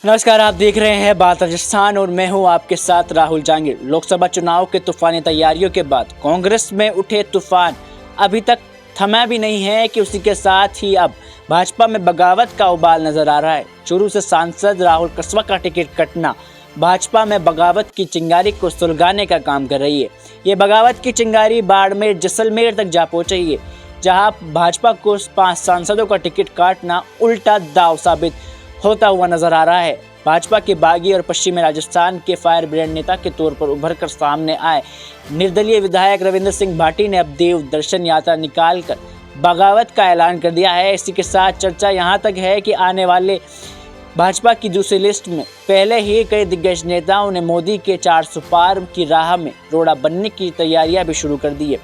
नमस्कार, आप देख रहे हैं बात राजस्थान और मैं हूं आपके साथ राहुल जांगीर। लोकसभा चुनाव के तूफानी तैयारियों के बाद कांग्रेस में उठे तूफान अभी तक थमा भी नहीं है कि उसी के साथ ही अब भाजपा में बगावत का उबाल नजर आ रहा है। चूरू से सांसद राहुल कसवा का टिकट कटना भाजपा में बगावत की चिंगारी को सुलगाने का काम कर रही है। ये बगावत की चिंगारी बाड़मेर जैसलमेर तक जा पहुंची है, जहां भाजपा को 5 सांसदों का टिकट काटना उल्टा दांव साबित होता हुआ नजर आ रहा है। भाजपा के बागी और पश्चिमी राजस्थान के फायर ब्रिगेड नेता के तौर पर उभर कर सामने आए निर्दलीय विधायक रविंद्र सिंह भाटी ने अब देव दर्शन यात्रा निकालकर बगावत का ऐलान कर दिया है। इसी के साथ चर्चा यहां तक है कि आने वाले भाजपा की दूसरी लिस्ट में पहले ही कई दिग्गज नेताओं ने मोदी के 400 पार की राह में रोड़ा बनने की तैयारियां भी शुरू कर दी है।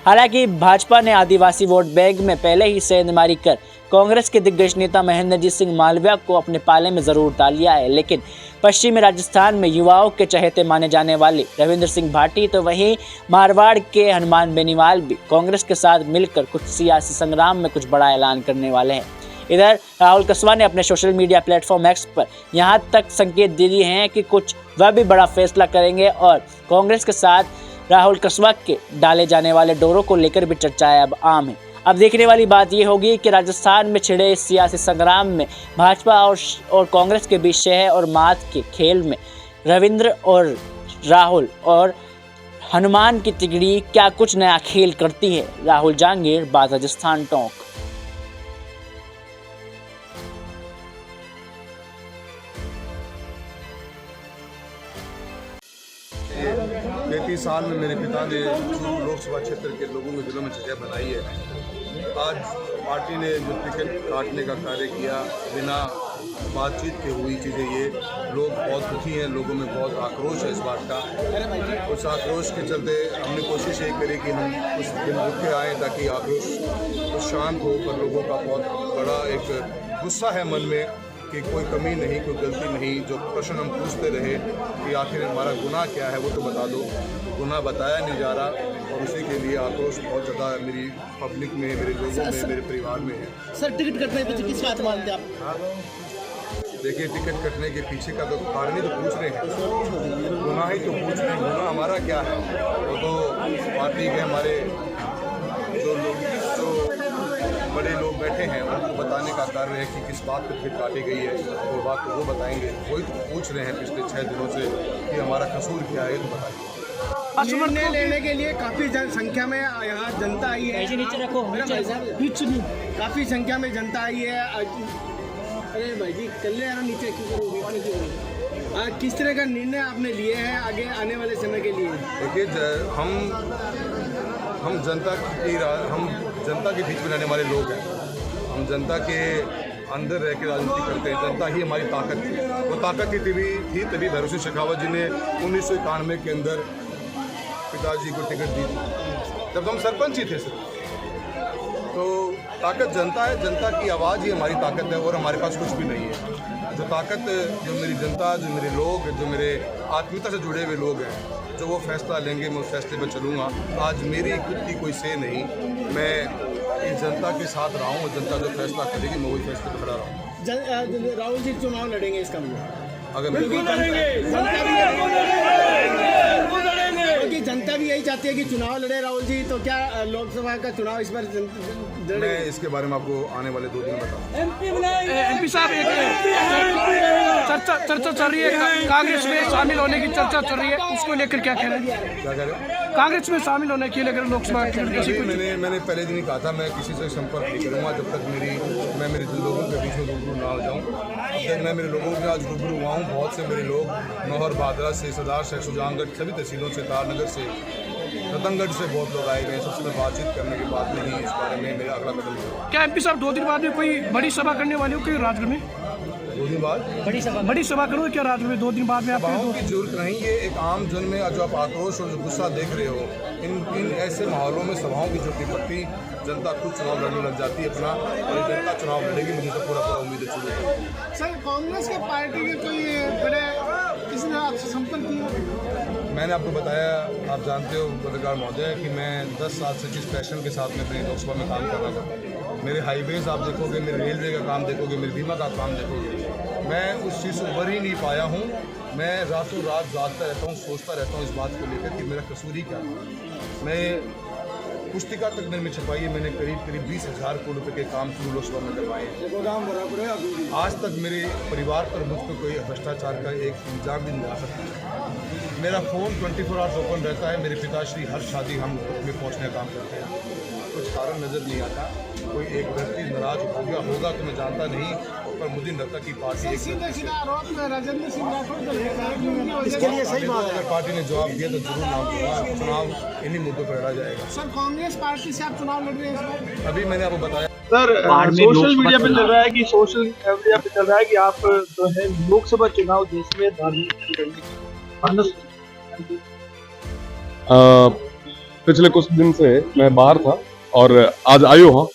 हालांकि भाजपा ने आदिवासी वोट बैंक में पहले ही सेंधमारी कर कांग्रेस के दिग्गज नेता महेंद्रजीत सिंह मालविया को अपने पाले में जरूर डाल लिया है, लेकिन पश्चिमी राजस्थान में युवाओं के चहेते माने जाने वाले रविंद्र सिंह भाटी तो वहीं मारवाड़ के हनुमान बेनीवाल भी कांग्रेस के साथ मिलकर कुछ सियासी संग्राम में कुछ बड़ा ऐलान करने वाले हैं। इधर राहुल कसवा ने अपने सोशल मीडिया प्लेटफॉर्म एक्स पर यहां तक संकेत दे दिए हैं कि कुछ वह भी बड़ा फैसला करेंगे और कांग्रेस के साथ राहुल कसवा के डाले जाने वाले डोरों को लेकर भी चर्चाएं अब आम है। अब देखने वाली बात यह होगी कि राजस्थान में छिड़े इस सियासी संग्राम में भाजपा और कांग्रेस के बीच शह और मात के खेल में रविंद्र और राहुल और हनुमान की तिगड़ी क्या कुछ नया खेल करती है। राहुल जांगीर, बात राजस्थान टॉक। 33 साल में मेरे पिता ने चूरू लोकसभा क्षेत्र के लोगों के दिलों में जगह बनाई है। आज पार्टी ने जो टिकट काटने का कार्य किया, बिना बातचीत के हुई चीज़ें, ये लोग बहुत दुखी हैं, लोगों में बहुत आक्रोश है इस बात का। उस आक्रोश के चलते हमने कोशिश यही करी कि हम कुछ दिन रुक के आएँ ताकि आक्रोश शांत हो, पर लोगों का बहुत बड़ा एक गुस्सा है मन में कि कोई कमी नहीं, कोई गलती नहीं। जो प्रश्न हम पूछते रहे कि आखिर हमारा गुनाह क्या है, वो तो बता दो। गुनाह बताया नहीं जा रहा और उसी के लिए आक्रोश बहुत ज़्यादा मेरी पब्लिक में, मेरे लोगों में, मेरे परिवार में है। सर, टिकट कटने के पीछे किसका हाथ मानते हैं आप? देखिए, टिकट कटने के पीछे का तो कारण ही तो पूछ रहे हैं, गुनाह ही तो पूछ रहे हैं। गुनाह हमारा क्या है? वो तो पार्टी के हमारे जो बड़े लोग बैठे हैं उनको बताने का कार्य है कि किस बात पर टिकट काटी गई है, वो बात तो वो बताएंगे। वही तो पूछ रहे हैं पिछले 6 दिनों से कि हमारा कसूर क्या है, तो बताइए। निर्णय लेने के लिए काफ़ी संख्या में यहाँ जनता आई है। काफ़ी संख्या में जनता आई है। अरे भाई जी, कल यार नीचे क्यों? किस तरह का निर्णय आपने लिए हैं आगे आने वाले समय के लिए? देखिए, हम जनता के बीच में रहने वाले लोग हैं। हम जनता के अंदर रह के राजनीति करते हैं। जनता ही हमारी ताकत थी। वो ताकत ही तभी भैरव सिंह शेखावत जी ने 1991 के अंदर पिताजी को टिकट दी थी, जब हम सरपंच ही थे सिर्फ। तो ताकत जनता है, जनता की आवाज़ ही हमारी ताकत है और हमारे पास कुछ भी नहीं है। जो ताकत, जो मेरी जनता, जो मेरे लोग, जो मेरे आत्मीयता से जुड़े हुए लोग हैं, जो वो फैसला लेंगे, मैं उस फैसले पर चलूँगा। आज मेरी खुद की कोई से नहीं, मैं इस जनता के साथ रहा हूँ और जनता जो फैसला करेगी मैं वही फैसले पर खड़ा रहा हूँ। राहुल जी चुनाव लड़ेंगे इसका मतलब? अगर जनता भी यही चाहती है कि चुनाव लड़े राहुल जी, तो क्या लोकसभा का चुनाव इस बार मैं इसके बारे में आपको आने वाले 2 दिन बताऊँ। एमपी साहब, चर्चा चल रही है, कांग्रेस में शामिल होने की चर्चा चल रही है, उसको लेकर क्या कह रहे हैं? क्या कह रहे हो? कांग्रेस में शामिल होने के लिए लोकसभा मैंने पहले दिन ही कहा था, मैं किसी से संपर्क नहीं करूँगा जब तक मैं मेरे लोगों के बीच में रूबरू ना हो जाऊँ। अब तक मैं मेरे लोगों के आज रूबरू हुआ हूँ। बहुत से मेरे लोग नौहर बादरा से, सरदार शेख सुजानगढ़, सभी तहसीलों से, तारनगर से, रतनगढ़ से बहुत लोग आए हुए हैं। सबसे मैं बातचीत करने के बाद में ही इस बारे में मेरा अगला कदम है। क्या एमपी साहब 2 दिन बाद में कोई बड़ी सभा करने वाले हो कि राजगढ़ में? 2 दिन बाद बड़ी सभा करोगे क्या राजगढ़ में 2 दिन बाद में? सभाओं की जरूरत नहीं है। एक आम जन में जो आप आक्रोश और गुस्सा देख रहे हो, इन ऐसे माहौलों में सभाओं की जरूरत नहीं पड़ती। जनता खुद चुनाव लड़ने लग जाती है अपना, और जनता चुनाव लड़ेगी, मुझे तो पूरा उम्मीद है। सर, कांग्रेस के पार्टी के कोई बड़े किसी ने आपसे संपर्क किया? मैंने आपको बताया, आप जानते हो पत्रकार महोदय, कि मैं 10 साल से जिस पैशन के साथ में अपने लोकसभा में काम कर रहा था, मेरे हाईवेज आप देखोगे, मेरे रेलवे का काम देखोगे, मेरे बीमा का काम देखोगे, मैं उस चीज़ से उबर ही नहीं पाया हूँ। मैं रातों रात जागता रहता हूँ, सोचता रहता हूँ इस बात को लेकर कि मेरा कसूर ही क्या है। मैं पुस्तिका तक मैंने छपाई है, मैंने करीब 20,000 करोड़ रुपए के काम शुरू लोकसभा में करवाए हैं। आज तक मेरे परिवार पर मुझ पर कोई भ्रष्टाचार का एक इल्ज़ाम भी नहीं ला सकता। मेरा फ़ोन 24 आवर्स ओपन रहता है। मेरे पिताश्री हर शादी हम में पहुंचने का काम करते हैं। कुछ कारण नज़र नहीं आता। कोई एक व्यक्ति नाराज हो गया होगा तो मैं जानता नहीं, पर मुझे नहीं लगता कि पार्टी एक इसके लिए सही बात है। अगर पार्टी ने जवाब दिया तो जरूर नाम दूंगा। चुनाव इन्हीं मुद्दों पर लड़ा जाएगा। सर कांग्रेस पार्टी से आप चुनाव लड़ रहे हैं इस बार? अभी मैंने आपको बताया सर, सोशल मीडिया पे चल रहा है कि आप जो है लोकसभा चुनाव देश में धार्मिक पिछले कुछ दिन से मैं बाहर था और आज आयो हाँ।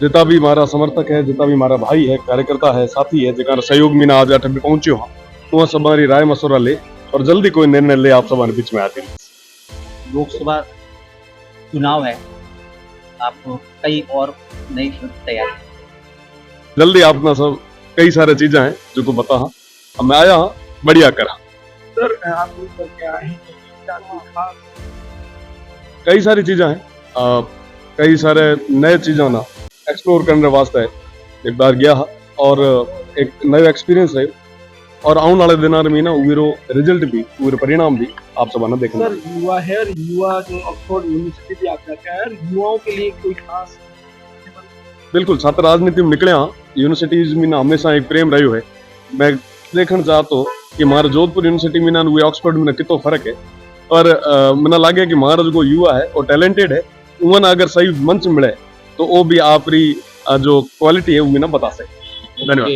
जितना भी हमारा समर्थक है, जितना भी हमारा भाई है, कार्यकर्ता है, साथी है, जगह सहयोग में आज अटक में पहुंचे हाँ, वह सब हमारी राय मशवरा ले और जल्दी कोई निर्णय ले आप सब बीच में आते। लोकसभा चुनाव है, आपको कई और नई तैयारी जल्दी अपना सब कई सारे चीजें हैं जो को बता हाँ। अब मैं आया हाँ, बढ़िया करा। सर आप करके आए हैं, कई सारी चीजें हैं, कई सारे नए चीज़ों ना एक्सप्लोर करने वास्ते एक बार गया और एक नया एक्सपीरियंस है और आने वाले दिनों में ना उरो रिजल्ट भी उरो परिणाम भी आप सब ना देखना। सर युवा है और युवा जो ऑक्सफोर्ड यूनिवर्सिटी भी आप जाकर है, युवाओं के लिए कोई खास? बिल्कुल, छात्र राजनीति में निकले हाँ। यूनिवर्सिटीज में ना हमेशा एक प्रेम रही है। मैं देखना चाहता हूँ कि हमारे जोधपुर यूनिवर्सिटी में ना हुए ऑक्सफोर्ड में कितना फर्क है और मैंने लगे कि हमारा जो युवा है वो टैलेंटेड है, उन अगर सही मंच मिले तो वो भी आपरी जो क्वालिटी है वो भी ना बता सके। धन्यवाद।